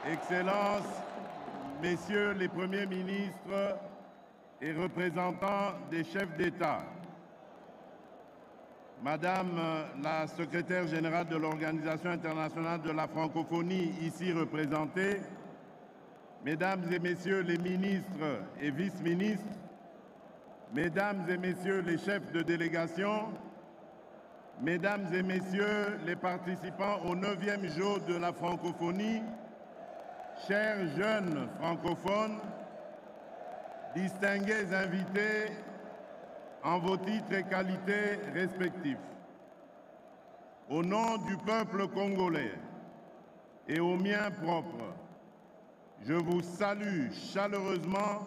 Excellences, Messieurs les Premiers ministres et représentants des chefs d'État, Madame la secrétaire générale de l'Organisation internationale de la francophonie ici représentée, Mesdames et Messieurs les ministres et vice-ministres, Mesdames et Messieurs les chefs de délégation, Mesdames et Messieurs les participants au 9e jour de la francophonie, chers jeunes francophones, distingués invités en vos titres et qualités respectifs, au nom du peuple congolais et au mien propre, je vous salue chaleureusement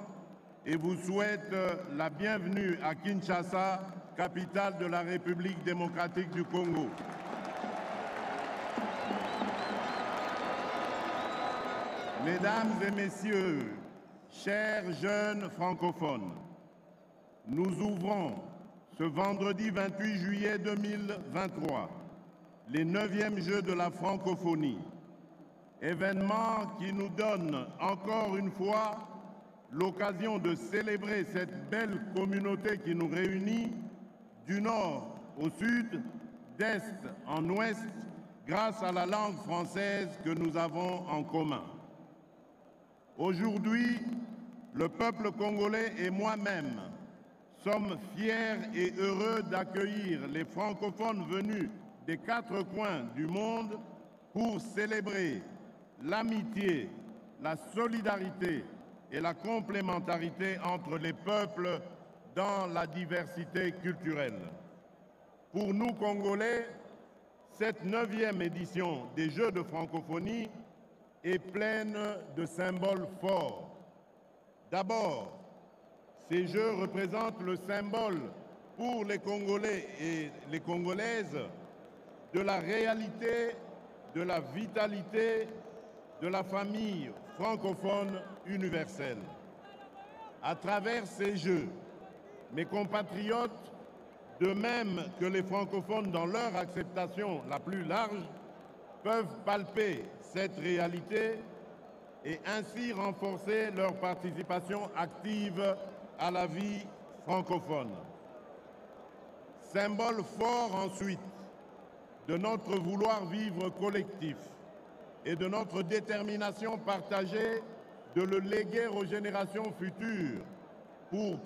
et vous souhaite la bienvenue à Kinshasa, capitale de la République démocratique du Congo. Mesdames et Messieurs, chers jeunes francophones, nous ouvrons ce vendredi 28 juillet 2023 les 9e Jeux de la francophonie, événement qui nous donne encore une fois l'occasion de célébrer cette belle communauté qui nous réunit du nord au sud, d'est en ouest, grâce à la langue française que nous avons en commun. Aujourd'hui, le peuple congolais et moi-même sommes fiers et heureux d'accueillir les francophones venus des 4 coins du monde pour célébrer l'amitié, la solidarité et la complémentarité entre les peuples dans la diversité culturelle. Pour nous, Congolais, cette 9e édition des Jeux de francophonie est pleine de symboles forts. D'abord, ces Jeux représentent le symbole pour les Congolais et les Congolaises de la réalité, de la vitalité de la famille francophone universelle. À travers ces Jeux, mes compatriotes, de même que les francophones dans leur acceptation la plus large, peuvent palper cette réalité et ainsi renforcer leur participation active à la vie francophone. Symbole fort ensuite de notre vouloir vivre collectif et de notre détermination partagée de le léguer aux générations futures pour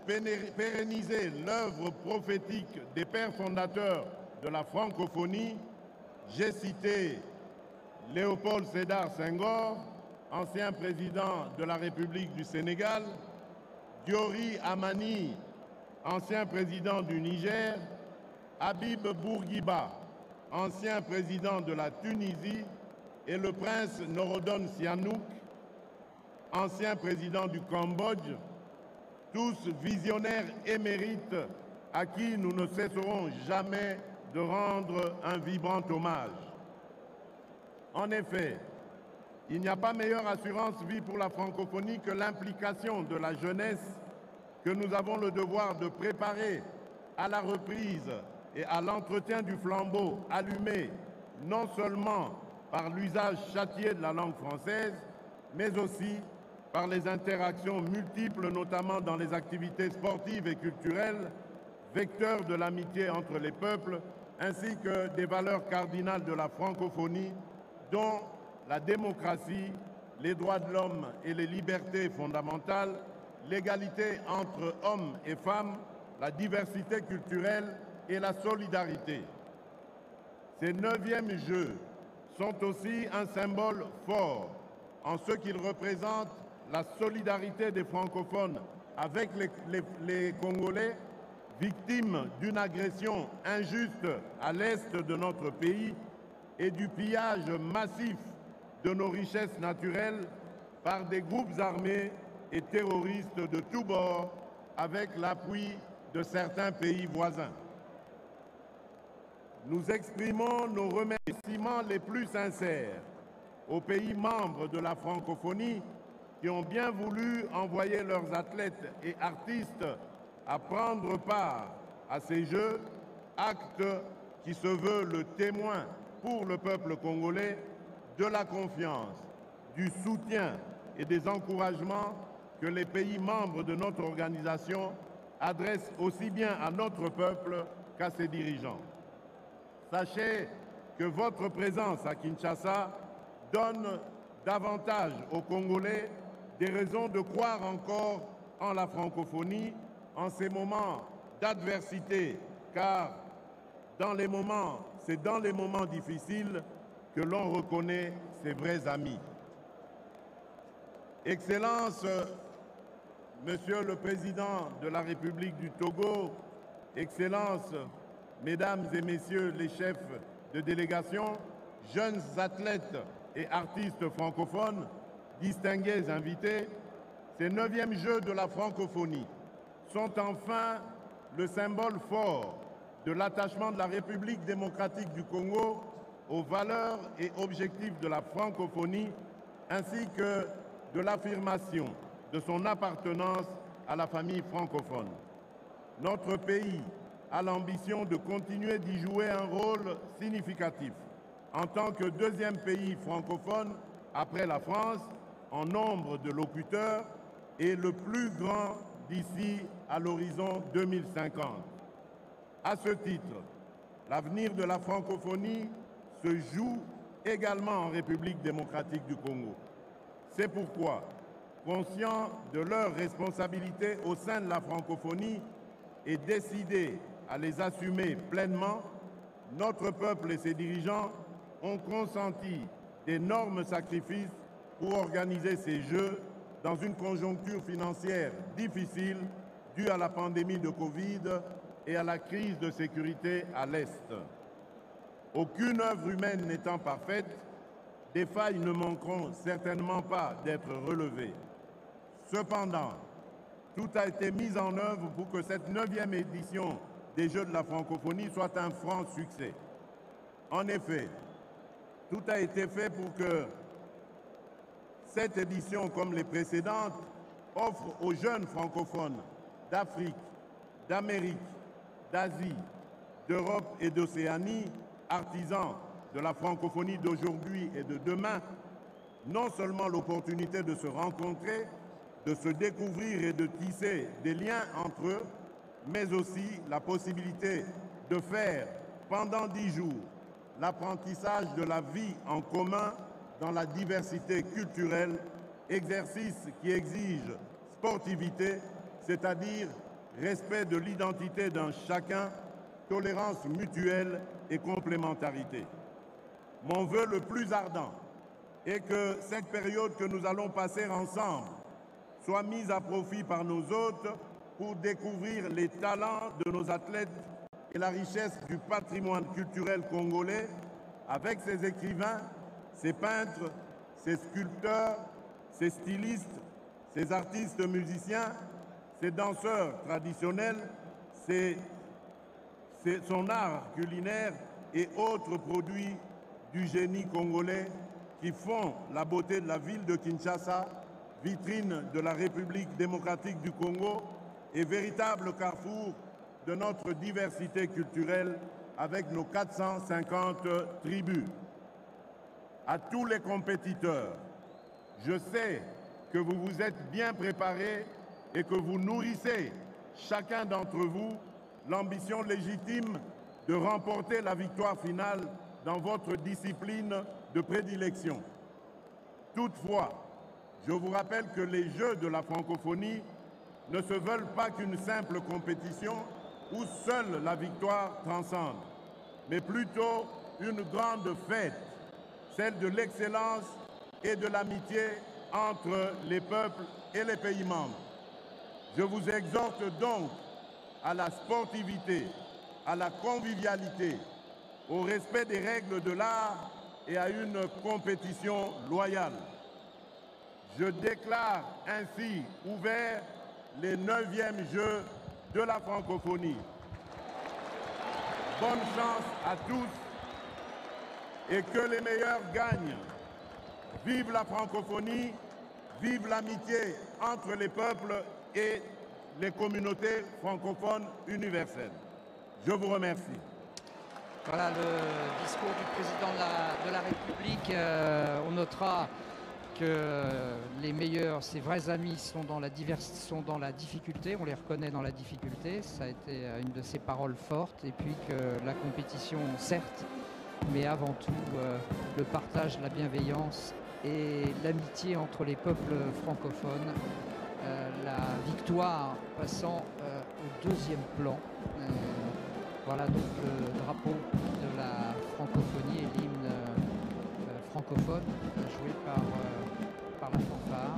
pérenniser l'œuvre prophétique des pères fondateurs de la francophonie. J'ai cité Léopold Sédar Senghor, ancien président de la République du Sénégal, Diori Amani, ancien président du Niger, Habib Bourguiba, ancien président de la Tunisie, et le prince Norodom Sihanouk, ancien président du Cambodge, tous visionnaires émérites à qui nous ne cesserons jamais de rendre un vibrant hommage. En effet, il n'y a pas meilleure assurance vie pour la francophonie que l'implication de la jeunesse que nous avons le devoir de préparer à la reprise et à l'entretien du flambeau allumé non seulement par l'usage châtié de la langue française, mais aussi par les interactions multiples, notamment dans les activités sportives et culturelles, vecteurs de l'amitié entre les peuples, ainsi que des valeurs cardinales de la francophonie, dont la démocratie, les droits de l'homme et les libertés fondamentales, l'égalité entre hommes et femmes, la diversité culturelle et la solidarité. Ces 9e Jeux sont aussi un symbole fort en ce qu'ils représentent la solidarité des francophones avec les Congolais victimes d'une agression injuste à l'est de notre pays et du pillage massif de nos richesses naturelles par des groupes armés et terroristes de tous bords avec l'appui de certains pays voisins. Nous exprimons nos remerciements les plus sincères aux pays membres de la francophonie qui ont bien voulu envoyer leurs athlètes et artistes à prendre part à ces Jeux, acte qui se veut le témoin pour le peuple congolais de la confiance, du soutien et des encouragements que les pays membres de notre organisation adressent aussi bien à notre peuple qu'à ses dirigeants. Sachez que votre présence à Kinshasa donne davantage aux Congolais des raisons de croire encore en la francophonie en ces moments d'adversité, car c'est dans les moments difficiles que l'on reconnaît ses vrais amis. Excellences, Monsieur le Président de la République du Togo, Excellences, Mesdames et Messieurs les chefs de délégation, jeunes athlètes et artistes francophones, distingués invités, ces 9e Jeux de la francophonie sont enfin le symbole fort de l'attachement de la République démocratique du Congo aux valeurs et objectifs de la francophonie, ainsi que de l'affirmation de son appartenance à la famille francophone. Notre pays a l'ambition de continuer d'y jouer un rôle significatif en tant que 2e pays francophone après la France en nombre de locuteurs et le plus grand d'ici à l'horizon 2050. À ce titre, l'avenir de la francophonie se joue également en République démocratique du Congo. C'est pourquoi, conscient de leurs responsabilités au sein de la francophonie et décidé à les assumer pleinement, notre peuple et ses dirigeants ont consenti d'énormes sacrifices pour organiser ces Jeux dans une conjoncture financière difficile due à la pandémie de Covid et à la crise de sécurité à l'Est. Aucune œuvre humaine n'étant parfaite, des failles ne manqueront certainement pas d'être relevées. Cependant, tout a été mis en œuvre pour que cette 9e édition des Jeux de la francophonie soit un franc succès. En effet, tout a été fait pour que cette édition, comme les précédentes, offre aux jeunes francophones d'Afrique, d'Amérique, d'Asie, d'Europe et d'Océanie, artisans de la francophonie d'aujourd'hui et de demain, non seulement l'opportunité de se rencontrer, de se découvrir et de tisser des liens entre eux, mais aussi la possibilité de faire pendant 10 jours l'apprentissage de la vie en commun dans la diversité culturelle, exercice qui exige sportivité, c'est-à-dire respect de l'identité d'un chacun, tolérance mutuelle et complémentarité. Mon vœu le plus ardent est que cette période que nous allons passer ensemble soit mise à profit par nos hôtes pour découvrir les talents de nos athlètes et la richesse du patrimoine culturel congolais avec ses écrivains, ses peintres, ses sculpteurs, ses stylistes, ses artistes musiciens, ses danseurs traditionnels, son art culinaire et autres produits du génie congolais qui font la beauté de la ville de Kinshasa, vitrine de la République démocratique du Congo et véritable carrefour de notre diversité culturelle avec nos 450 tribus. À tous les compétiteurs, je sais que vous vous êtes bien préparés et que vous nourrissez, chacun d'entre vous, l'ambition légitime de remporter la victoire finale dans votre discipline de prédilection. Toutefois, je vous rappelle que les Jeux de la francophonie ne se veulent pas qu'une simple compétition où seule la victoire transcende, mais plutôt une grande fête, celle de l'excellence et de l'amitié entre les peuples et les pays membres. Je vous exhorte donc à la sportivité, à la convivialité, au respect des règles de l'art et à une compétition loyale. Je déclare ainsi ouverts les 9e Jeux de la francophonie. Bonne chance à tous et que les meilleurs gagnent. Vive la francophonie, vive l'amitié entre les peuples et les communautés francophones universelles. Je vous remercie. Voilà le discours du président de la République. On notera que les meilleurs, ses vrais amis sont dans la difficulté, on les reconnaît dans la difficulté, ça a été une de ses paroles fortes, et puis que la compétition, certes, mais avant tout le partage, la bienveillance et l'amitié entre les peuples francophones, la victoire passant au deuxième plan. Voilà donc le drapeau de la francophonie et l'hymne francophone joué par la fanfare.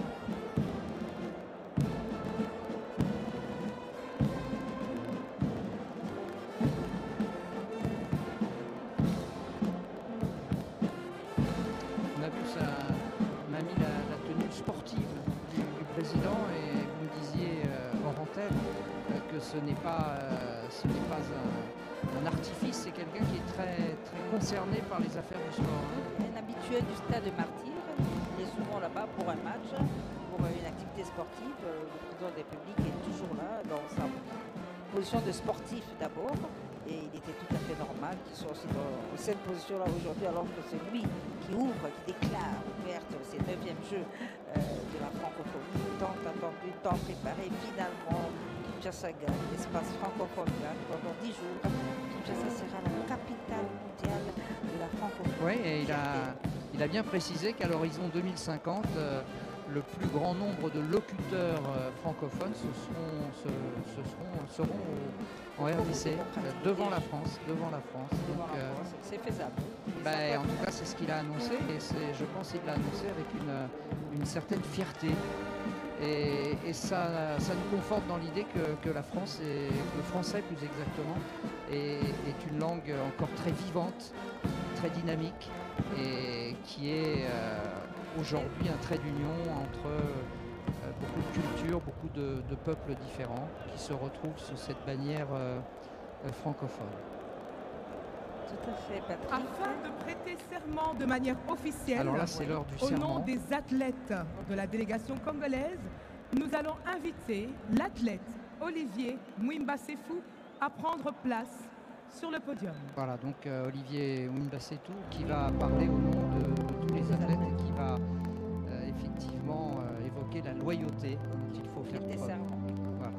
On a vu ça, on a mis la tenue sportive du président, et vous me disiez hors antenne que ce n'est pas un artifice, c'est quelqu'un qui est très concerné par les affaires du sport. Un habitué du stade de Martyr, il est souvent là-bas pour un match, pour une activité sportive. Le président de la République est toujours là dans sa position de sportif d'abord, et il était tout à fait normal qu'il soit aussi dans cette position-là aujourd'hui, alors que c'est lui qui ouvre, qui déclare ouverte ces 9e Jeux de la francophonie, tant attendu, tant préparé. Finalement, Kinshasa gagne, l'espace francophone gagne pendant 10 jours. Kinshasa sera la capitale mondiale de la francophonie. Oui, et il a bien précisé qu'à l'horizon 2050, le plus grand nombre de locuteurs francophones seront en RDC, devant la France. C'est faisable. En tout cas, c'est ce qu'il a annoncé, et je pense qu'il l'a annoncé avec une certaine fierté. Et ça nous conforte dans l'idée que la France, le français plus exactement, est une langue encore très vivante, très dynamique, et qui est aujourd'hui un trait d'union entre beaucoup de cultures, beaucoup de peuples différents qui se retrouvent sous cette bannière francophone. Tout à fait, Patrick. Afin de prêter serment de manière officielle, alors là, c'est l'heure du au serment. nom des athlètes de la délégation congolaise, nous allons inviter l'athlète Olivier Mwimba Sefou à prendre place sur le podium. Voilà, donc Olivier Mwimba Sefou qui va parler au nom de tous les athlètes et qui va effectivement évoquer la loyauté dont il faut faire preuve. Voilà.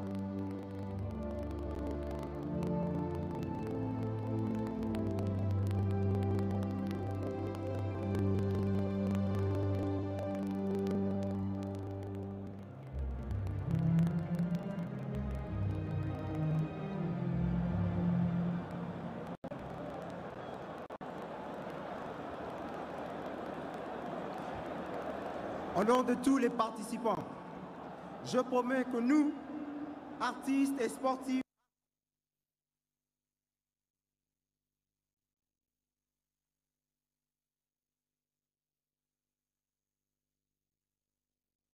Au nom de tous les participants, je promets que nous, artistes et sportifs,